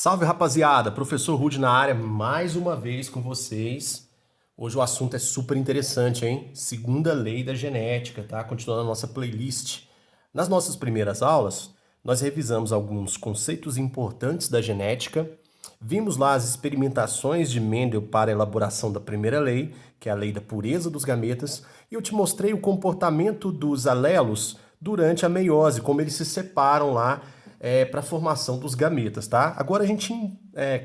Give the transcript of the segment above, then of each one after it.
Salve, rapaziada! Professor Rude na área mais uma vez com vocês. Hoje o assunto é super interessante, hein? Segunda lei da genética, tá? Continuando a nossa playlist. Nas nossas primeiras aulas, nós revisamos alguns conceitos importantes da genética, vimos lá as experimentações de Mendel para a elaboração da primeira lei, que é a lei da pureza dos gametas, e eu te mostrei o comportamento dos alelos durante a meiose, como eles se separam lá para a formação dos gametas, tá? Agora a gente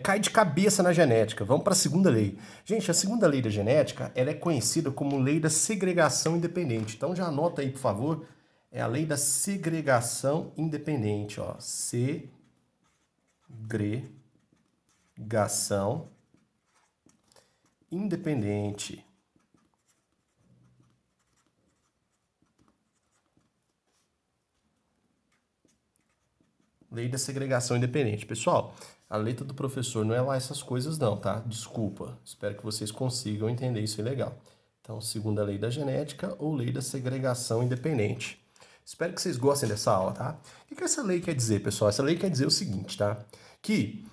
cai de cabeça na genética. Vamos para a segunda lei. Gente, a segunda lei da genética, ela é conhecida como lei da segregação independente. Então já anota aí, por favor. É a lei da segregação independente, ó. Segregação independente. Lei da segregação independente. Pessoal, a letra do professor não é lá essas coisas não, tá? Desculpa. Espero que vocês consigam entender isso aí legal. Então, segunda lei da genética ou lei da segregação independente. Espero que vocês gostem dessa aula, tá? O que essa lei quer dizer, pessoal? Essa lei quer dizer o seguinte, tá? Que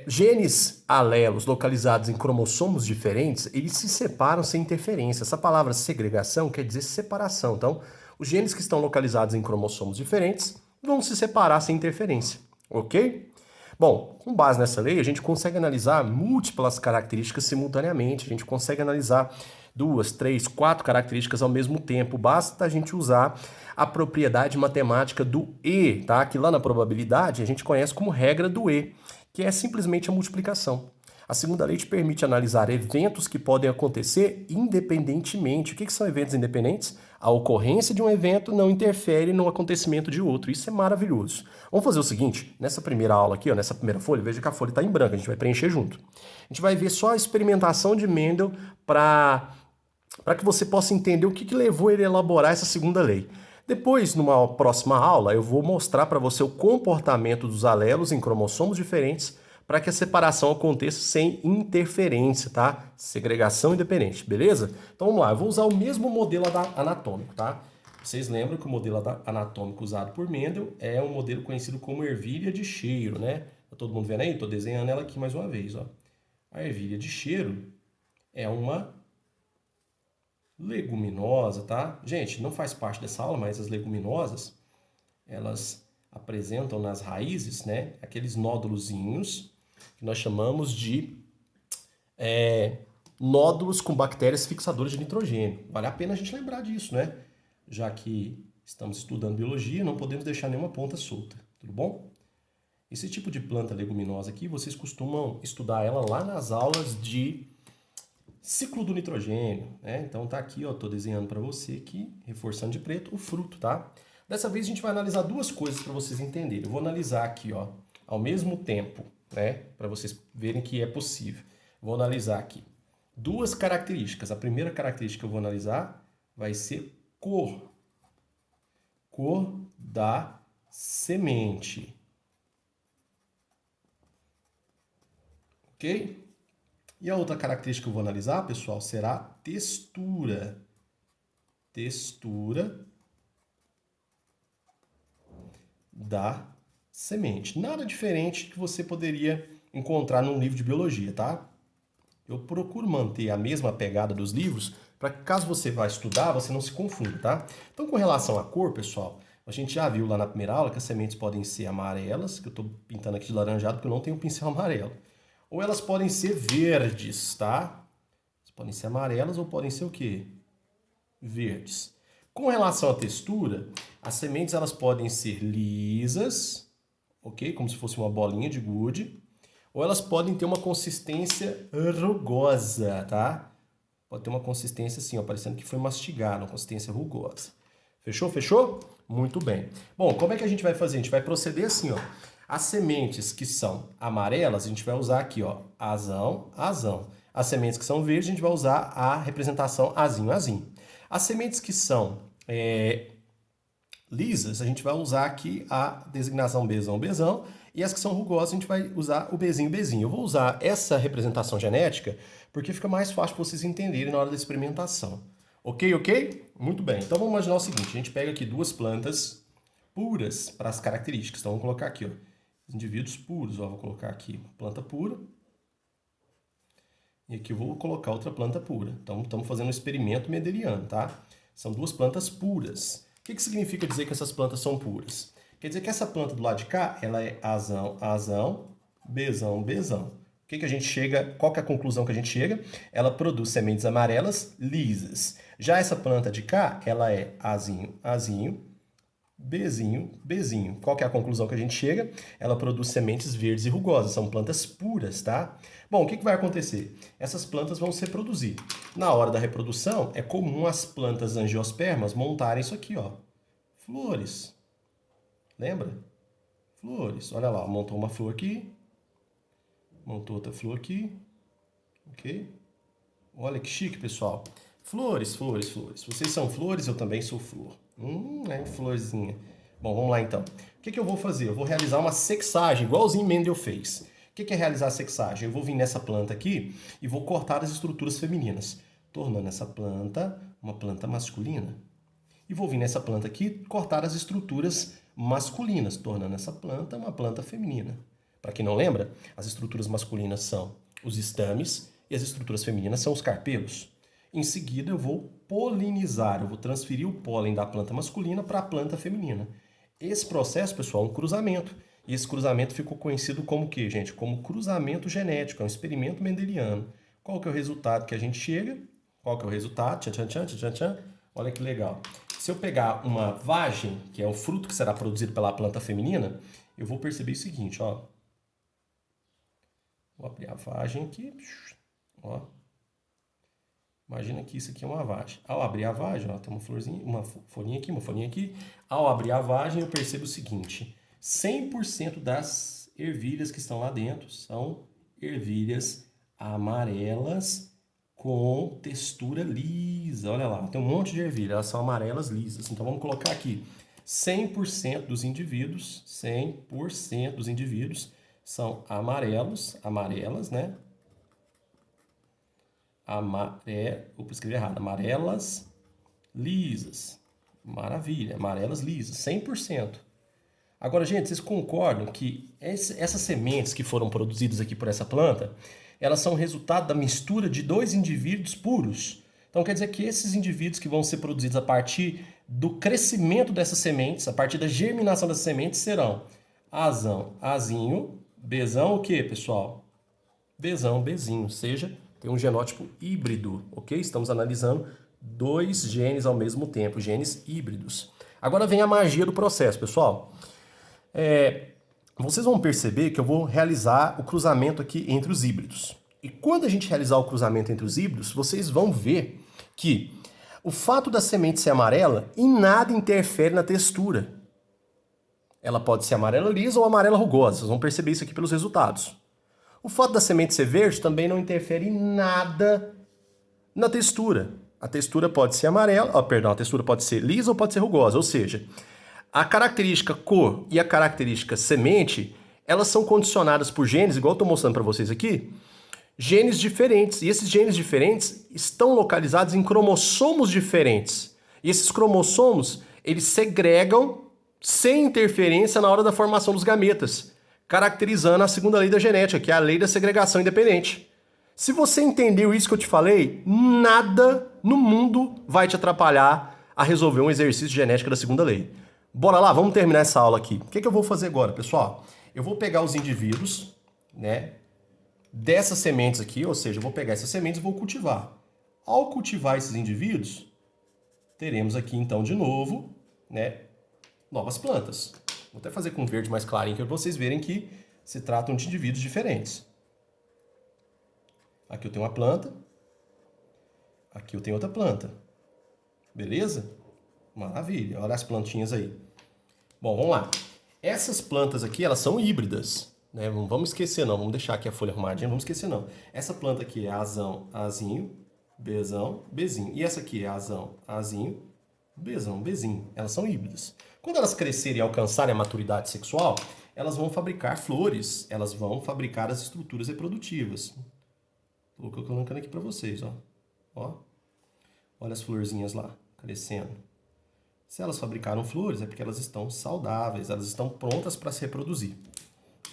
genes alelos localizados em cromossomos diferentes, eles se separam sem interferência. Essa palavra segregação quer dizer separação. Então, os genes que estão localizados em cromossomos diferentes vão se separar sem interferência, ok? Bom, com base nessa lei, a gente consegue analisar múltiplas características simultaneamente. A gente consegue analisar 2, 3, 4 características ao mesmo tempo. Basta a gente usar a propriedade matemática do E, tá? Que lá na probabilidade a gente conhece como regra do E, que é simplesmente a multiplicação. A segunda lei te permite analisar eventos que podem acontecer independentemente. O que são eventos independentes? A ocorrência de um evento não interfere no acontecimento de outro. Isso é maravilhoso. Vamos fazer o seguinte, nessa primeira aula aqui, ó, nessa primeira folha, veja que a folha está em branco, a gente vai preencher junto. A gente vai ver só a experimentação de Mendel para que você possa entender o que levou ele a elaborar essa segunda lei. Depois, numa próxima aula, eu vou mostrar para você o comportamento dos alelos em cromossomos diferentes para que a separação aconteça sem interferência, tá? Segregação independente, beleza? Então vamos lá, eu vou usar o mesmo modelo anatômico, tá? Vocês lembram que o modelo anatômico usado por Mendel é um modelo conhecido como ervilha de cheiro, né? Tá todo mundo vendo aí? Tô desenhando ela aqui mais uma vez, ó. A ervilha de cheiro é uma leguminosa, tá? Gente, não faz parte dessa aula, mas as leguminosas, elas apresentam nas raízes, né, aqueles nódulozinhos que nós chamamos de nódulos com bactérias fixadoras de nitrogênio. Vale a pena a gente lembrar disso, né? Já que estamos estudando biologia, não podemos deixar nenhuma ponta solta, tudo bom? Esse tipo de planta leguminosa aqui, vocês costumam estudar ela lá nas aulas de ciclo do nitrogênio, né? Então tá aqui, ó, tô desenhando para você aqui, reforçando de preto, o fruto, tá? Dessa vez a gente vai analisar duas coisas para vocês entenderem. Eu vou analisar aqui, ó, ao mesmo tempo, né? Para vocês verem que é possível. Vou analisar aqui duas características. A primeira característica que eu vou analisar vai ser cor. Cor da semente. Ok? E a outra característica que eu vou analisar, pessoal, será textura. Textura da semente. Nada diferente que você poderia encontrar num livro de biologia, tá? Eu procuro manter a mesma pegada dos livros para que caso você vá estudar, você não se confunda, tá? Então, com relação à cor, pessoal, a gente já viu lá na primeira aula que as sementes podem ser amarelas, que eu estou pintando aqui de laranjado porque eu não tenho um pincel amarelo. Ou elas podem ser verdes, tá? Elas podem ser amarelas ou podem ser o quê? Verdes. Com relação à textura, as sementes elas podem ser lisas, ok? Como se fosse uma bolinha de gude. Ou elas podem ter uma consistência rugosa, tá? Pode ter uma consistência assim, ó, parecendo que foi mastigado, uma consistência rugosa. Fechou? Fechou? Muito bem. Bom, como é que a gente vai fazer? A gente vai proceder assim, ó. As sementes que são amarelas, a gente vai usar aqui, ó, azão, azão. As sementes que são verdes, a gente vai usar a representação azinho, azinho. As sementes que são lisas, a gente vai usar aqui a designação Bzão, Bzão. E as que são rugosas, a gente vai usar o Bzinho, Bzinho. Eu vou usar essa representação genética porque fica mais fácil para vocês entenderem na hora da experimentação. Ok, ok? Muito bem. Então vamos imaginar o seguinte, a gente pega aqui duas plantas puras para as características. Então vamos colocar aqui, ó. indivíduos puros. Ó, vou colocar aqui uma planta pura. E aqui eu vou colocar outra planta pura. Então, estamos fazendo um experimento mendeliano, tá? São duas plantas puras. O que significa dizer que essas plantas são puras? Quer dizer que essa planta do lado de cá, ela é Azão, Azão, Bzão, Bzão. O que a gente chega, qual que é a conclusão que a gente chega? Ela produz sementes amarelas lisas. Já essa planta de cá, ela é Azinho, Azinho, Bzinho, Bzinho. Qual que é a conclusão que a gente chega? Ela produz sementes verdes e rugosas, são plantas puras, tá? Bom, o que vai acontecer? Essas plantas vão se reproduzir. Na hora da reprodução, é comum as plantas angiospermas montarem isso aqui, ó. Flores. Lembra? Flores. Olha lá, montou uma flor aqui. Montou outra flor aqui. Ok? Olha que chique, pessoal. Flores, flores, flores. Vocês são flores, eu também sou flor. Florzinha. Bom, vamos lá então. O que eu vou fazer? Eu vou realizar uma sexagem, igualzinho Mendel fez. O que é realizar a sexagem? Eu vou vir nessa planta aqui e vou cortar as estruturas femininas, tornando essa planta uma planta masculina. E vou vir nessa planta aqui cortar as estruturas masculinas, tornando essa planta uma planta feminina. Para quem não lembra, as estruturas masculinas são os estames e as estruturas femininas são os carpelos. Em seguida, eu vou polinizar, eu vou transferir o pólen da planta masculina para a planta feminina. Esse processo, pessoal, é um cruzamento. E esse cruzamento ficou conhecido como o quê, gente? Como cruzamento genético, é um experimento mendeliano. Qual que é o resultado que a gente chega? Qual que é o resultado? Tchan, tchan, tchan, tchan, tchan. Olha que legal. Se eu pegar uma vagem, que é o fruto que será produzido pela planta feminina, eu vou perceber o seguinte, ó. Vou abrir a vagem aqui, ó. Imagina que isso aqui é uma vagem. Ao abrir a vagem, ó, tem uma florzinha, uma folhinha aqui, uma folhinha aqui. Ao abrir a vagem, eu percebo o seguinte: 100% das ervilhas que estão lá dentro são ervilhas amarelas com textura lisa. Olha lá, tem um monte de ervilha, elas são amarelas lisas. Então vamos colocar aqui: 100% dos indivíduos, 100% dos indivíduos são amarelos, amarelas, né? Vou escrever errado, amarelas lisas. Maravilha, amarelas lisas, 100%. Agora, gente, vocês concordam que essas sementes que foram produzidas aqui por essa planta, elas são resultado da mistura de dois indivíduos puros? Então, quer dizer que esses indivíduos que vão ser produzidos a partir do crescimento dessas sementes, a partir da germinação dessas sementes, serão Azão, Azinho, Bzão, o quê, pessoal? Bzão, Bzinho, ou seja, tem um genótipo híbrido, ok? Estamos analisando dois genes ao mesmo tempo, genes híbridos. Agora vem a magia do processo, pessoal. Vocês vão perceber que eu vou realizar o cruzamento aqui entre os híbridos. E quando a gente realizar o cruzamento entre os híbridos, vocês vão ver que o fato da semente ser amarela em nada interfere na textura. Ela pode ser amarela lisa ou amarela rugosa, vocês vão perceber isso aqui pelos resultados. O fato da semente ser verde também não interfere em nada na textura. A textura pode ser amarela, a textura pode ser lisa ou pode ser rugosa, ou seja, a característica cor e a característica semente, elas são condicionadas por genes, igual eu estou mostrando para vocês aqui, genes diferentes. E esses genes diferentes estão localizados em cromossomos diferentes. E esses cromossomos, eles segregam sem interferência na hora da formação dos gametas, caracterizando a segunda lei da genética, que é a lei da segregação independente. Se você entendeu isso que eu te falei, nada no mundo vai te atrapalhar a resolver um exercício de genética da segunda lei. Bora lá, vamos terminar essa aula aqui. O que eu vou fazer agora, pessoal? Eu vou pegar os indivíduos, né, dessas sementes aqui, ou seja, eu vou pegar essas sementes e vou cultivar. Ao cultivar esses indivíduos, teremos aqui então de novo, né, novas plantas. Vou até fazer com verde mais clarinho para vocês verem que se tratam de indivíduos diferentes. Aqui eu tenho uma planta, aqui eu tenho outra planta. Beleza? Maravilha, olha as plantinhas aí. Bom, vamos lá. Essas plantas aqui, elas são híbridas, né? Não vamos esquecer não, vamos deixar aqui a folha arrumadinha, não vamos esquecer não. Essa planta aqui é Azão, Azinho, Bzão, Bzinho. E essa aqui é Azão, Azinho, Bzão, Bzinho. Elas são híbridas. Quando elas crescerem e alcançarem a maturidade sexual, elas vão fabricar flores, elas vão fabricar as estruturas reprodutivas. Estou colocando aqui para vocês, ó. Ó. Olha as florzinhas lá, crescendo. Se elas fabricaram flores, é porque elas estão saudáveis, elas estão prontas para se reproduzir.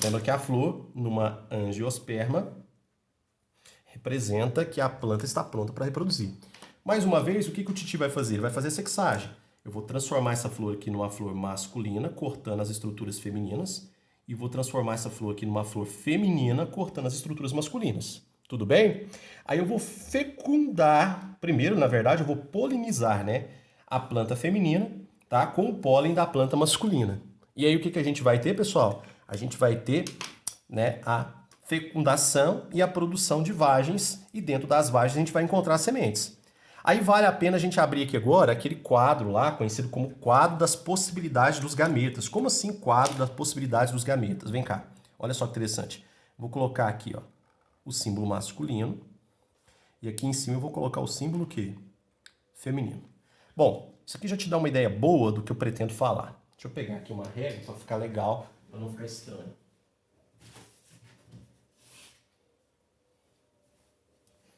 Lembra que a flor, numa angiosperma, representa que a planta está pronta para reproduzir. Mais uma vez, o que o Titi vai fazer? Ele vai fazer a sexagem. Eu vou transformar essa flor aqui numa flor masculina, cortando as estruturas femininas, e vou transformar essa flor aqui numa flor feminina, cortando as estruturas masculinas. Tudo bem? Aí eu vou fecundar, primeiro, na verdade, eu vou polinizar, né, a planta feminina, tá, com o pólen da planta masculina. E aí o que a gente vai ter, pessoal? A gente vai ter, né, a fecundação e a produção de vagens, e dentro das vagens a gente vai encontrar sementes. Aí vale a pena a gente abrir aqui agora aquele quadro lá, conhecido como quadro das possibilidades dos gametas. Como assim quadro das possibilidades dos gametas? Vem cá, olha só que interessante. Vou colocar aqui, ó, o símbolo masculino, e aqui em cima eu vou colocar o símbolo quê? Feminino. Bom, isso aqui já te dá uma ideia boa do que eu pretendo falar. Deixa eu pegar aqui uma regra para ficar legal, para não ficar estranho.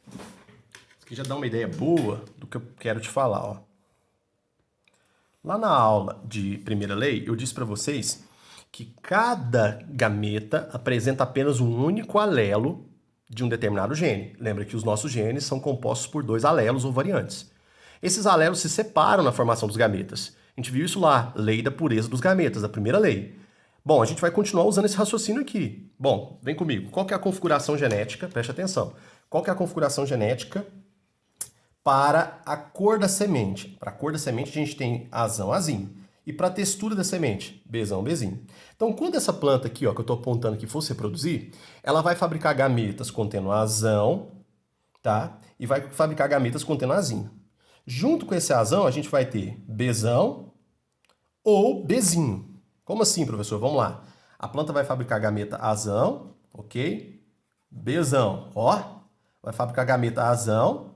Isso aqui já dá uma ideia boa do que eu quero te falar, ó. Lá na aula de primeira lei, eu disse para vocês que cada gameta apresenta apenas um único alelo de um determinado gene. Lembra que os nossos genes são compostos por 2 alelos ou variantes. Esses alelos se separam na formação dos gametas. A gente viu isso lá, lei da pureza dos gametas, a primeira lei. Bom, a gente vai continuar usando esse raciocínio aqui. Bom, vem comigo. Qual que é a configuração genética? Preste atenção. Qual que é a configuração genética para a cor da semente? Para a cor da semente a gente tem azão, azinho. E para a textura da semente, bezão, bezinho. Então, quando essa planta aqui, ó, que eu estou apontando aqui, for se reproduzir, ela vai fabricar gametas contendo azão, tá? E vai fabricar gametas contendo azinho. Junto com esse azão, a gente vai ter bezão ou bezinho. Como assim, professor? Vamos lá. A planta vai fabricar gameta azão, ok? Bezão, ó. Vai fabricar gameta azão,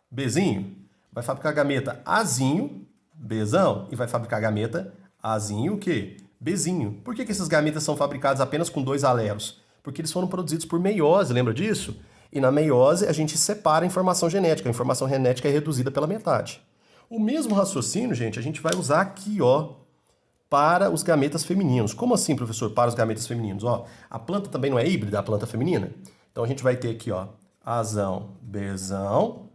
bezinho. Vai fabricar gameta azinho, bezão. E vai fabricar gameta azinho, o quê? Bezinho. Por que esses gametas são fabricados apenas com 2 alelos? Porque eles foram produzidos por meiose, lembra disso? E na meiose a gente separa a informação genética. A informação genética é reduzida pela metade. O mesmo raciocínio, gente, a gente vai usar aqui, ó, para os gametas femininos. Como assim, professor, para os gametas femininos? Ó, a planta também não é híbrida, a planta feminina? Então a gente vai ter aqui, ó, azão, bezão,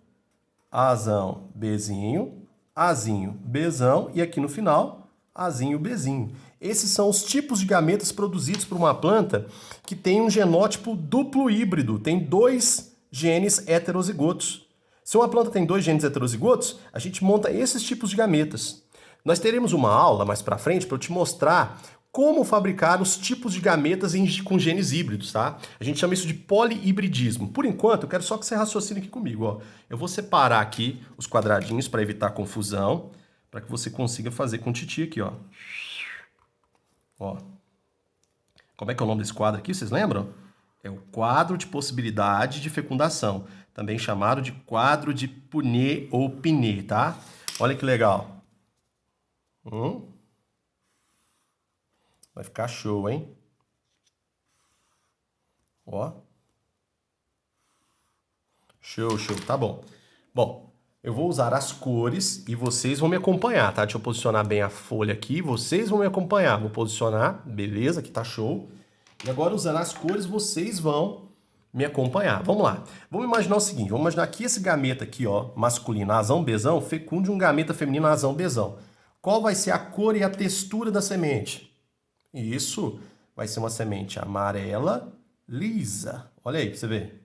azão, bezinho, azinho, bezão e aqui no final, azinho, bezinho. Esses são os tipos de gametas produzidos por uma planta que tem um genótipo duplo híbrido, tem 2 genes heterozigotos. Se uma planta tem 2 genes heterozigotos, a gente monta esses tipos de gametas. Nós teremos uma aula mais para frente para eu te mostrar como fabricar os tipos de gametas com genes híbridos, tá? A gente chama isso de polihibridismo. Por enquanto, eu quero só que você raciocine aqui comigo, ó. Eu vou separar aqui os quadradinhos para evitar confusão, para que você consiga fazer com o Titi aqui, ó. Ó. Como é que é o nome desse quadro aqui, vocês lembram? É o quadro de possibilidade de fecundação, também chamado de quadro de Punnett ou Pinet, tá? Olha que legal. Vai ficar show, hein? Ó. Show, show. Tá bom. Bom, eu vou usar as cores e vocês vão me acompanhar, tá? Deixa eu posicionar bem a folha aqui. Vocês vão me acompanhar. Vou posicionar. Beleza, aqui tá show. E agora, usando as cores, vocês vão me acompanhar. Vamos lá. Vamos imaginar o seguinte. Vamos imaginar que esse gameta aqui, ó, masculino, azão, bezão, fecunde um gameta feminino, azão, bezão. Qual vai ser a cor e a textura da semente? Isso vai ser uma semente amarela, lisa. Olha aí pra você ver.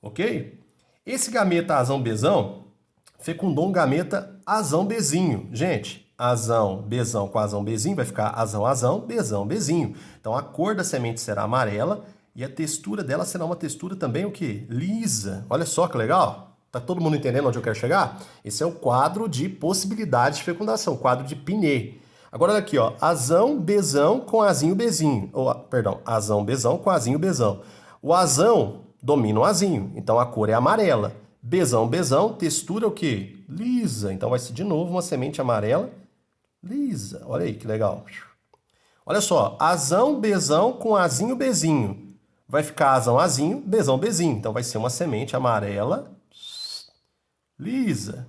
Ok? Esse gameta azão bezão fecundou um gameta azão bezinho. Gente, azão bezão com azão bezinho vai ficar azão azão, bezão bezinho. Então a cor da semente será amarela e a textura dela será uma textura também o quê? Lisa. Olha só que legal. Tá todo mundo entendendo onde eu quero chegar? Esse é o quadro de possibilidades de fecundação, o quadro de Pinet. Agora olha aqui, ó, azão, bezão com azinho, bezinho. Ou, perdão, azão, bezão com azinho, bezão. O azão domina o azinho, então a cor é amarela. Bezão, bezão, textura o quê? Lisa. Então vai ser de novo uma semente amarela, lisa. Olha aí que legal. Olha só, azão, bezão com azinho, bezinho. Vai ficar azão, azinho, bezão, bezinho. Então vai ser uma semente amarela, lisa.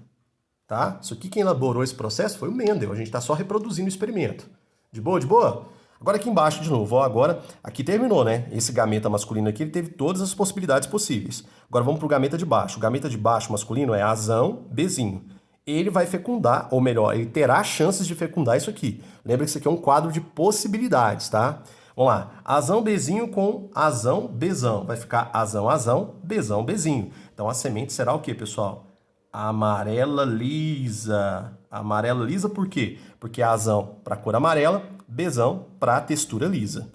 Tá? Isso aqui quem elaborou esse processo foi o Mendel. A gente está só reproduzindo o experimento. De boa, de boa? Agora aqui embaixo de novo, ó, agora aqui terminou, né? Esse gameta masculino aqui, ele teve todas as possibilidades possíveis. Agora vamos para o gameta de baixo. O gameta de baixo masculino é Azão, Bzinho. Ele vai fecundar, ou melhor, ele terá chances de fecundar isso aqui. Lembra que isso aqui é um quadro de possibilidades, tá? Vamos lá. Azão, Bzinho com Azão, Bzão. Vai ficar Azão, Azão, Bzão, Bzinho. Então a semente será o quê, pessoal? Amarela lisa. Amarela lisa por quê? Porque Azão para cor amarela, Bzão para textura lisa.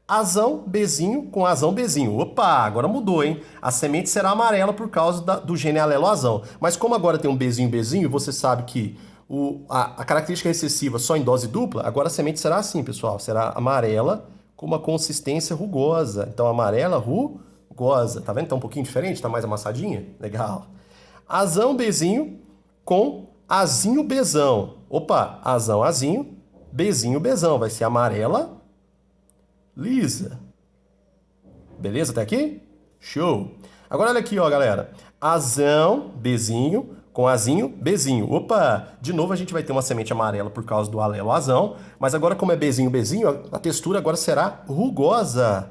Azão, Bzinho com Azão, Bzinho. Opa, agora mudou, hein? A semente será amarela por causa do gene alelo Azão. Mas como agora tem um Bzinho, Bzinho, você sabe que a característica recessiva só em dose dupla, agora a semente será assim, pessoal. Será amarela com uma consistência rugosa. Então, amarela, rugosa. Tá vendo? Tá um pouquinho diferente? Tá mais amassadinha? Legal. Azão, Bzinho com Azinho, Bzão. Opa, Azão, Azinho, Bzinho, Bzão. Vai ser amarela lisa. Beleza até aqui? Show! Agora olha aqui, ó, galera. Azão, Bzinho com Azinho, Bzinho. Opa! De novo a gente vai ter uma semente amarela por causa do alelo Azão, mas agora como é Bzinho, Bzinho, a textura agora será rugosa.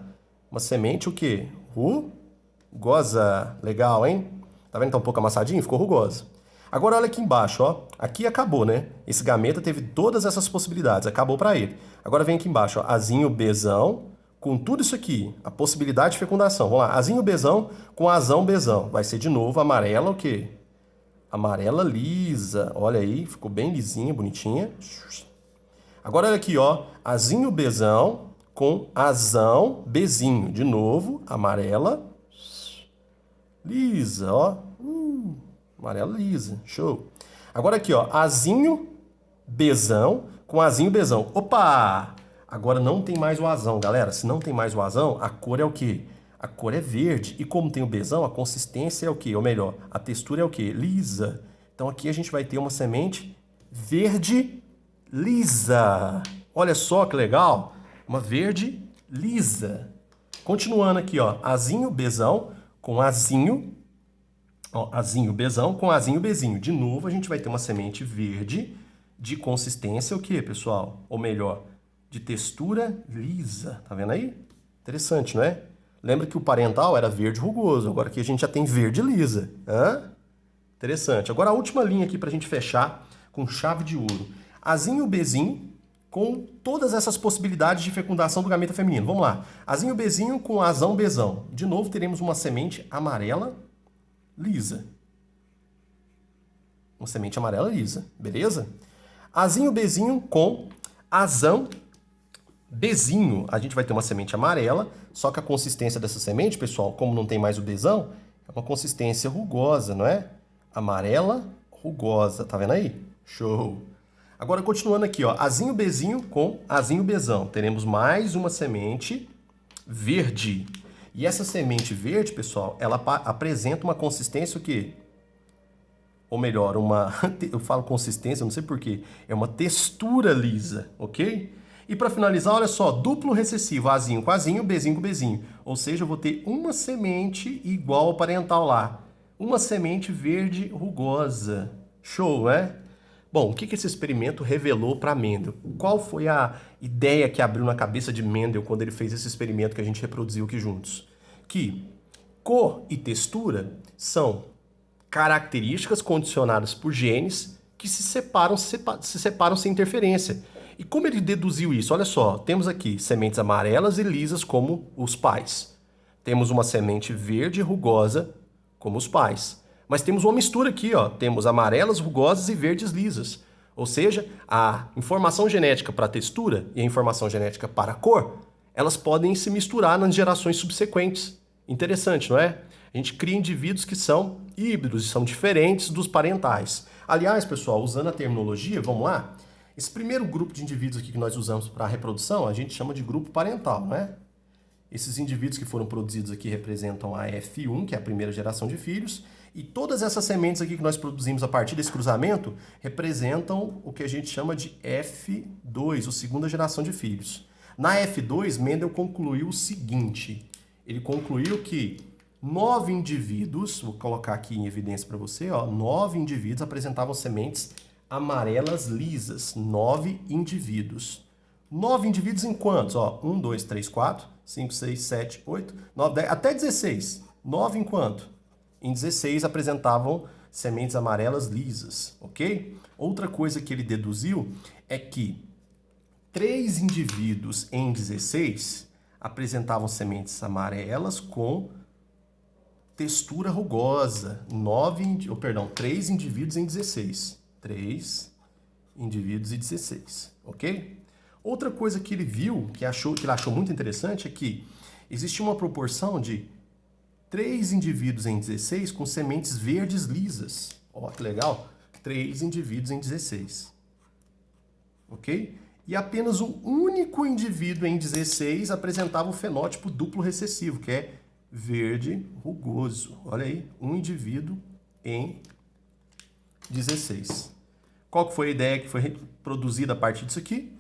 Uma semente o quê? Rugosa. Legal, hein? Tá vendo que tá um pouco amassadinho? Ficou rugosa. Agora olha aqui embaixo, ó. Aqui acabou, né? Esse gameta teve todas essas possibilidades, acabou para ele. Agora vem aqui embaixo, ó. Azinho, Bzão, com tudo isso aqui, a possibilidade de fecundação. Vamos lá, Azinho, Bzão com Azão, Bzão. Vai ser de novo amarela o quê? Amarela lisa. Olha aí, ficou bem lisinha, bonitinha. Agora olha aqui, ó. Azinho, Bzão com Azão, Bzinho. De novo, amarela lisa, ó. Amarela lisa, show. Agora aqui, ó, Azinho, Bzão com Azinho, Bzão. Opa! Agora não tem mais o Azão, galera. Se não tem mais o Azão, a cor é o quê? A cor é verde. E como tem o Bzão, a consistência é o quê? Ou melhor, a textura é o quê? Lisa. Então aqui a gente vai ter uma semente verde lisa. Olha só que legal. Uma verde lisa. Continuando aqui, ó, Azinho, Bzão com Azinho, ó, Azinho, Bzão com Azinho, Bzinho. De novo, a gente vai ter uma semente verde de consistência, o quê, pessoal? Ou melhor, de textura lisa. Tá vendo aí? Interessante, não é? Lembra que o parental era verde rugoso. Agora aqui a gente já tem verde lisa. Hã? Interessante. Agora a última linha aqui pra gente fechar com chave de ouro. Azinho, Bzinho com todas essas possibilidades de fecundação do gameta feminino. Vamos lá. Azinho, Bzinho com Azão, Bzão. De novo, teremos uma semente amarela lisa. Uma semente amarela lisa, beleza? Azinho, Bzinho com Azão, Bzinho. A gente vai ter uma semente amarela, só que a consistência dessa semente, pessoal, como não tem mais o Bzão, é uma consistência rugosa, não é? Amarela, rugosa. Tá vendo aí? Show! Agora, continuando aqui, ó, Azinho, Bzinho com Azinho, Bzão. Teremos mais uma semente verde. E essa semente verde, pessoal, ela apresenta uma consistência o quê? Ou melhor, eu falo consistência, não sei porquê, é uma textura lisa, ok? E para finalizar, olha só, duplo recessivo, Azinho com Azinho, Bzinho com Bzinho. Ou seja, eu vou ter uma semente igual ao parental lá. Uma semente verde rugosa. Show, né? Bom, o que esse experimento revelou para Mendel? Qual foi a ideia que abriu na cabeça de Mendel quando ele fez esse experimento que a gente reproduziu aqui juntos? Que cor e textura são características condicionadas por genes que se separam sem interferência. E como ele deduziu isso? Olha só, temos aqui sementes amarelas e lisas como os pais. Temos uma semente verde e rugosa como os pais. Mas temos uma mistura aqui, ó. Temos amarelas, rugosas e verdes lisas. Ou seja, a informação genética para a textura e a informação genética para a cor, elas podem se misturar nas gerações subsequentes. Interessante, não é? A gente cria indivíduos que são híbridos e são diferentes dos parentais. Aliás, pessoal, usando a terminologia, vamos lá? Esse primeiro grupo de indivíduos aqui que nós usamos para a reprodução, a gente chama de grupo parental, não é? Esses indivíduos que foram produzidos aqui representam a F1, que é a primeira geração de filhos, e todas essas sementes aqui que nós produzimos a partir desse cruzamento representam o que a gente chama de F2, a segunda geração de filhos. Na F2, Mendel concluiu o seguinte, ele concluiu que 9 indivíduos, vou colocar aqui em evidência para você, ó, 9 indivíduos apresentavam sementes amarelas lisas, 9 indivíduos. 9 indivíduos em quantos? Ó, 1, 2, 3, 4, 5, 6, 7, 8, 9, 10, até 16. 9 em quanto? Em 16 apresentavam sementes amarelas lisas, ok? Outra coisa que ele deduziu é que 3 indivíduos em 16 apresentavam sementes amarelas com textura rugosa. 3 indivíduos em 16. 3 indivíduos e 16, ok? Outra coisa que ele viu, que ele achou muito interessante, é que existe uma proporção de 3 indivíduos em 16 com sementes verdes lisas. Ó, que legal. 3 indivíduos em 16. Ok? E apenas um único indivíduo em 16 apresentava o fenótipo duplo recessivo, que é verde rugoso. Olha aí, um indivíduo em 16. Qual que foi a ideia que foi produzida a partir disso aqui?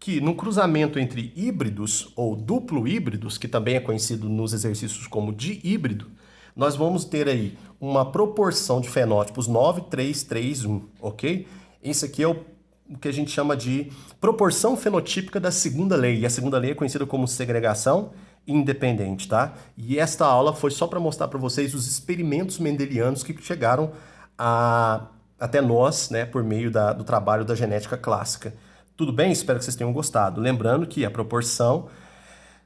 Que no cruzamento entre híbridos ou duplo híbridos, que também é conhecido nos exercícios como dihíbrido, nós vamos ter aí uma proporção de fenótipos 9, 3, 3, 1, ok? Isso aqui é o que a gente chama de proporção fenotípica da segunda lei. E a segunda lei é conhecida como segregação independente, tá? E esta aula foi só para mostrar para vocês os experimentos mendelianos que chegaram até nós, né, por meio do trabalho da genética clássica. Tudo bem? Espero que vocês tenham gostado. Lembrando que a proporção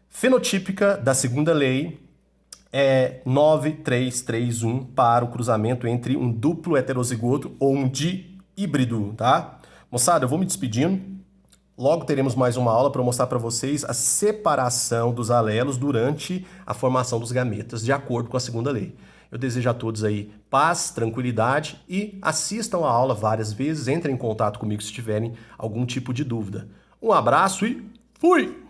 fenotípica da segunda lei é 9, 3, 3, 1 para o cruzamento entre um duplo heterozigoto ou um dihíbrido, tá? Moçada, eu vou me despedindo. Logo teremos mais uma aula para mostrar para vocês a separação dos alelos durante a formação dos gametas, de acordo com a segunda lei. Eu desejo a todos aí paz, tranquilidade e assistam a aula várias vezes, entrem em contato comigo se tiverem algum tipo de dúvida. Um abraço e fui!